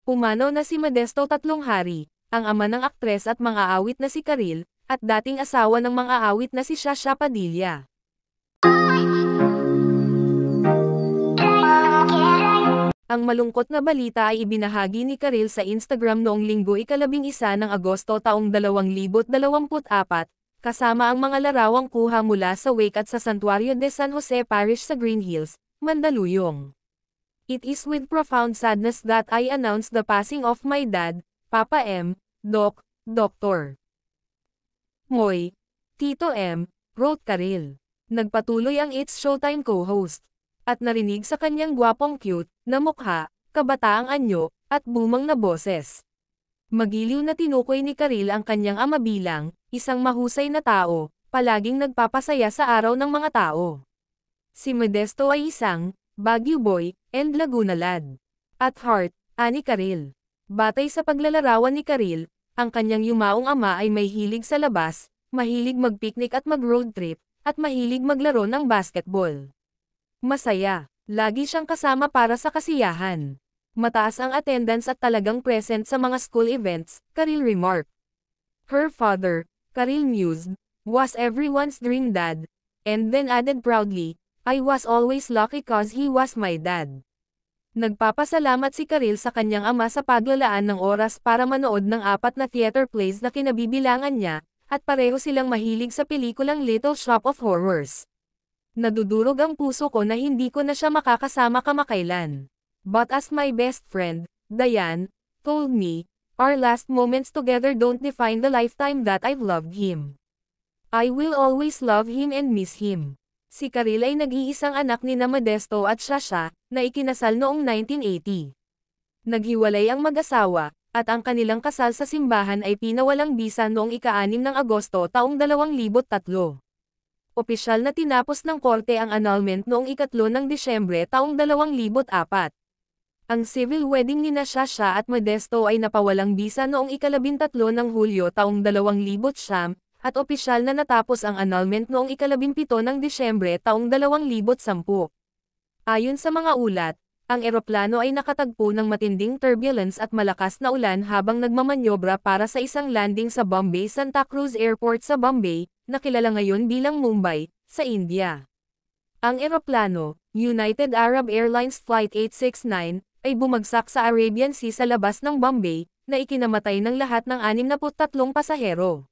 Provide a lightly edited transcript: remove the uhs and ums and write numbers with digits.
Pumanaw na si Modesto Tatlong Hari, ang ama ng aktres at mga awit na si Karil, at dating asawa ng mga awit na si Shasha Padilla. Ang malungkot na balita ay ibinahagi ni Karil sa Instagram noong Linggo 11 ng Agosto taong 2024, kasama ang mga larawang kuha mula sa wake at sa Santuario de San Jose Parish sa Green Hills, Mandaluyong. It is with profound sadness that I announce the passing of my dad, Papa M, Dr. Moy, Tito M, wrote Karil. Nagpatuloy ang It's Showtime co-host. At narinig sa kanyang gwapong cute na mukha, kabataang anyo, at bumang na boses. Magiliw na tinukoy ni Karil ang kanyang ama bilang isang mahusay na tao, palaging nagpapasaya sa araw ng mga tao. Si Modesto ay isang Baguio boy and Laguna lad. At heart, ani Karil. Batay sa paglalarawan ni Karil, ang kanyang yumaong ama ay may hilig sa labas, mahilig mag-picnic at mag-road trip, at mahilig maglaro ng basketball. Masaya, lagi siyang kasama para sa kasiyahan. Mataas ang attendance at talagang present sa mga school events, Karil remarked. Her father, Karil mused, was everyone's dream dad, and then added proudly, I was always lucky cause he was my dad. Nagpapasalamat si Karil sa kanyang ama sa paglalaan ng oras para manood ng 4 na theater plays na kinabibilangan niya, at pareho silang mahilig sa pelikulang Little Shop of Horrors. Nadudurog ang puso ko na hindi ko na siya makakasama kamakailan. But as my best friend, Diane, told me, our last moments together don't define the lifetime that I've loved him. I will always love him and miss him. Si Karil ay nag-iisang anak ni Modesto at Shasha, na ikinasal noong 1980. Naghiwalay ang mag-asawa, at ang kanilang kasal sa simbahan ay pinawalang bisa noong ika-6 ng Agosto taong 2003. Opisyal na tinapos ng korte ang annulment noong ika-3 ng Disyembre taong 2004. Ang civil wedding ni Shasha at Modesto ay napawalang bisa noong ika-13 ng Hulyo taong 2009, at opisyal na natapos ang annulment noong ika-17 ng Disyembre taong 2010. Ayon sa mga ulat, ang eroplano ay nakatagpo ng matinding turbulence at malakas na ulan habang nagmamanyobra para sa isang landing sa Bombay Santa Cruz Airport sa Bombay, na kilala ngayon bilang Mumbai, sa India. Ang eroplano, United Arab Airlines Flight 869, ay bumagsak sa Arabian Sea sa labas ng Bombay, na ikinamatay ng lahat ng 63 pasahero.